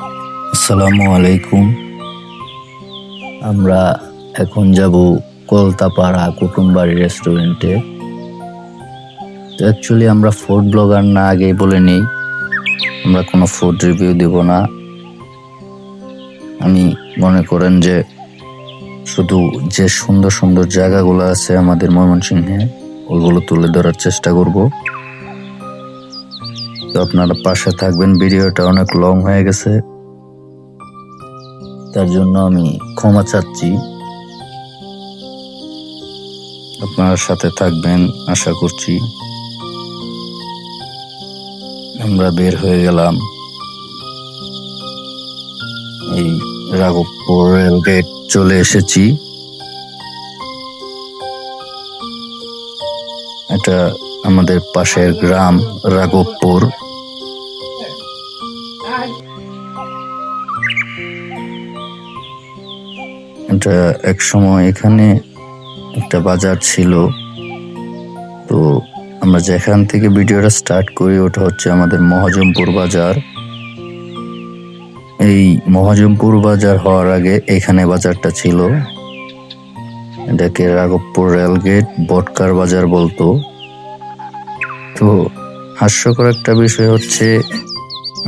আসসালামু আলাইকুম। আমরা এখন যাব কলতাপাড়া কুটুমবাড়ি রেস্টুরেন্টে। তো অ্যাকচুয়ালি আমরা ফুড ব্লগার না, আগেই বলে নেই, আমরা কোনো ফুড রিভিউ দেব না। আমি মনে করেন যে শুধু যে সুন্দর সুন্দর জায়গাগুলো আছে আমাদের ময়মনসিংহে ওইগুলো তুলে ধরার চেষ্টা করব। তো আপনারা পাশে থাকবেন, ভিডিওটা অনেক লং হয়ে গেছে, তার জন্য আমি ক্ষমা চাচ্ছি। আপনার সাথে থাকবেন আশা করছি। আমরা বের হয়ে গেলাম, এই রাঘবপুর রেল গেট চলে এসেছি। এটা আমাদের পাশের গ্রাম রাঘবপুর। এটা এক সময় এখানে একটা বাজার ছিল। তো আমরা যেখান থেকে ভিডিওটা স্টার্ট করি ওটা হচ্ছে আমাদের মহাজমপুর বাজার। এই মহাজমপুর বাজার হওয়ার আগে এখানে বাজারটা ছিল। এটাকে রাঘবপুর রেলগেট বটকার বাজার বলতো। তো হাস্যকর একটা বিষয় হচ্ছে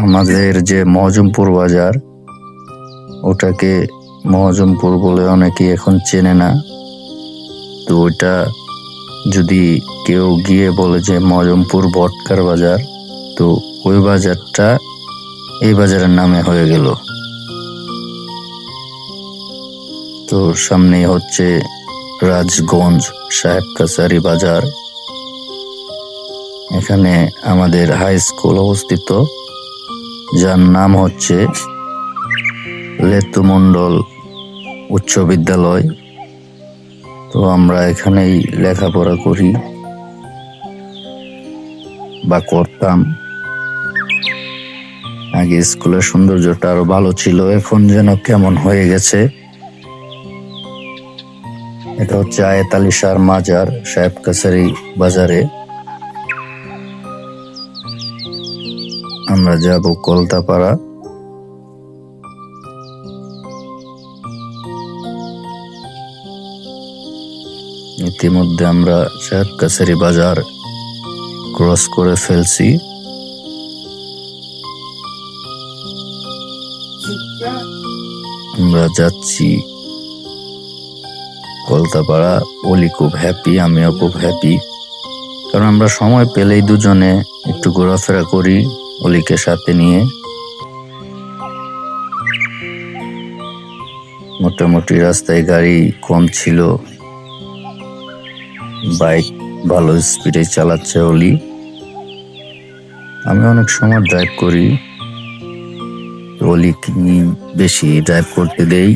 আমাদের যে মহাজমপুর বাজার, ওটাকে মহাজমপুর বলে অনেকেই এখন চেনে না। তো ওইটা যদি কেউ গিয়ে বলে যে মহাজমপুর বটকার বাজার, তো ওই বাজারটা এই বাজারের নামে হয়ে গেল। তো সামনে হচ্ছে রাজগঞ্জ সাহেব কাছারি বাজার। এখানে আমাদের হাই স্কুল অবস্থিত, যার নাম হচ্ছে লেতু মন্ডল উচ্চ বিদ্যালয়। তো আমরা এখানেই লেখাপড়া করি বা করতাম। আগে স্কুলের সৌন্দর্যটা আরো ভালো ছিল, এখন যেন কেমন হয়ে গেছে। এটা হচ্ছে আয়েত আলী শাহর মাজার সাহেব কাছারি বাজারে। আমরা যাব কলতাপাড়া। ইতিমধ্যে আমরা সাহেব কাছারি বাজার ক্রস করে ফেলছি। আমরা যাচ্ছি কলতাপাড়া। ওলি খুব হ্যাপি, আমিও খুব হ্যাপি, কারণ আমরা সময় পেলেই দুজনে একটু ঘোরাফেরা করি ওলিকে সাথে নিয়ে। মোটামুটি রাস্তায় গাড়ি কম ছিল, বাইক ভালো স্পিডে চালাচ্ছে ওলি। আমি অনেক সময় ড্রাইভ করি, ওলি কি বেশি ড্রাইভ করতে দেই।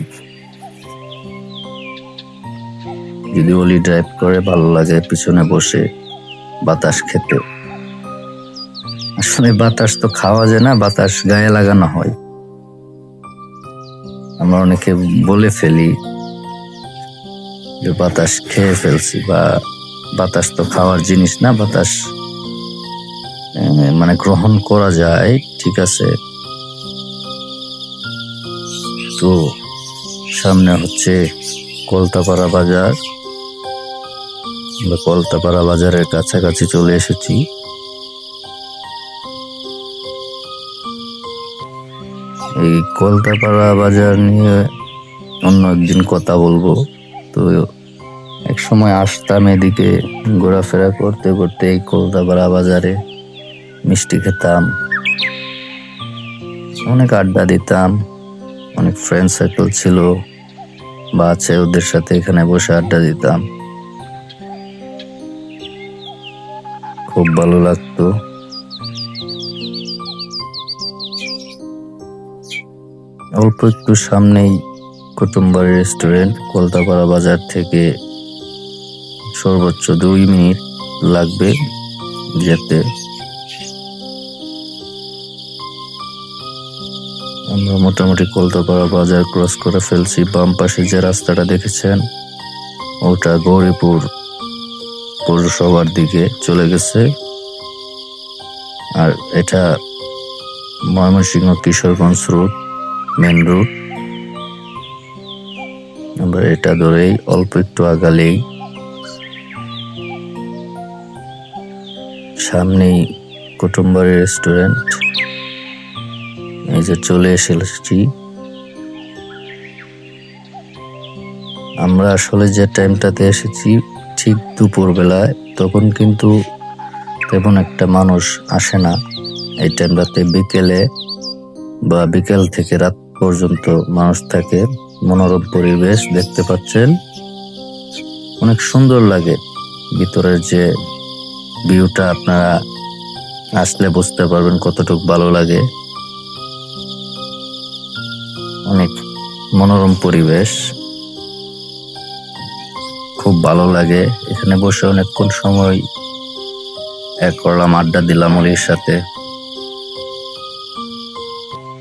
যদি ওলি ড্রাইভ করে ভালো লাগে পিছনে বসে বাতাস খেতে। আসলে বাতাস তো খাওয়া যায় না, বাতাস গায়ে লাগানো হয়। আমরা অনেকে বলে ফেলি যে বাতাস খেয়ে ফেলছি, বা বাতাস তো খাওয়ার জিনিস না, বাতাস মানে গ্রহণ করা যায়, ঠিক আছে। তো সামনে হচ্ছে কলতাপাড়া বাজার। আমরা কলতাপাড়া বাজারের কাছাকাছি চলে এসেছি। এই কলতাপাড়া বাজার নিয়ে অন্য একদিন কথা বলবো। তো এক সময় আসতাম এদিকে ঘোরাফেরা করতে করতে, এই কলতাপাড়া বাজারে মিষ্টি খেতাম, অনেক আড্ডা দিতাম, অনেক ফ্রেন্ড সার্কেল ছিল বা আছে, ওদের সাথে এখানে বসে আড্ডা দিতাম, খুব ভালো লাগতো। অল্প একটু সামনেই কুটুমবাড়ি রেস্টুরেন্ট। কলতাপাড়া বাজার থেকে সর্বোচ্চ 2 মিনিট লাগবে যেতে। আমরা মোটামুটি কলতাপাড়া বাজার ক্রস করে ফেলছি। বাম পাশে যে রাস্তাটা দেখেছেন ওটা গৌরীপুর পৌরসভার দিকে চলে গেছে, আর এটা Mymensingh Kishoreganj road. Main route. আমরা এটা ধরেই অল্প একটু আগালেই সামনেই কুটুম্বারি রেস্টুরেন্ট। এই যে চলে এসেছি। আমরা আসলে যে টাইমটাতে এসেছি ঠিক দুপুর বেলায়, তখন কিন্তু তেমন একটা মানুষ আসে না। এই টাইমটাতে বিকেলে বা বিকেল থেকে রাত পর্যন্ত মানুষ থাকে। মনোরম পরিবেশ দেখতে পাচ্ছেন, অনেক সুন্দর লাগে। ভিতরের যে ভিউটা আপনারা আসলে বুঝতে পারবেন কতটুকু ভালো লাগে। অনেক মনোরম পরিবেশ, খুব ভালো লাগে। এখানে বসে অনেকক্ষণ সময় করলাম, আড্ডা দিলাম ওলির সাথে,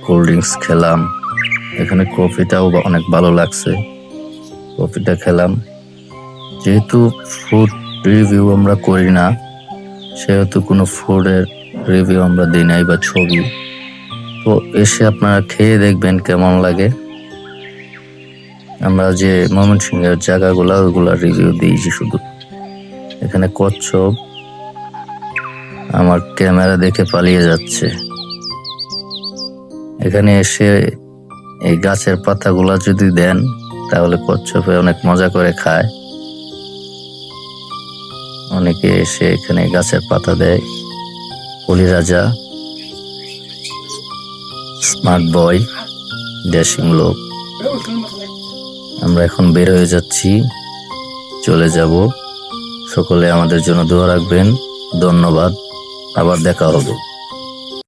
কোল্ড ড্রিঙ্কস খেলাম। এখানে কফিটাও অনেক ভালো লাগছে, কফিটা খেলাম। যেহেতু ফুড রিভিউ আমরা করি না, সেহেতু কোনো ফুডের রিভিউ আমরা দিই নাই বা ছবি। তো এসে আপনারা খেয়ে দেখবেন কেমন লাগে। আমরা যে ময়মনসিংহের জায়গাগুলা ওইগুলা রিভিউ দিয়েছি শুধু। এখানে কচ্ছপ আমার ক্যামেরা দেখে পালিয়ে যাচ্ছে। এখানে এসে এই গাছের পাতাগুলা যদি দেন তাহলে কচ্ছপে অনেক মজা করে খায়। অনেকে এসে এখানে গাছের পাতা দেয়। অলি রাজা, স্মার্ট বয়, ড্যাশিং লোক। আমরা এখন বের হয়ে যাচ্ছি, চলে যাব। সকলে আমাদের জন্য দোয়া রাখবেন। ধন্যবাদ, আবার দেখা হবে।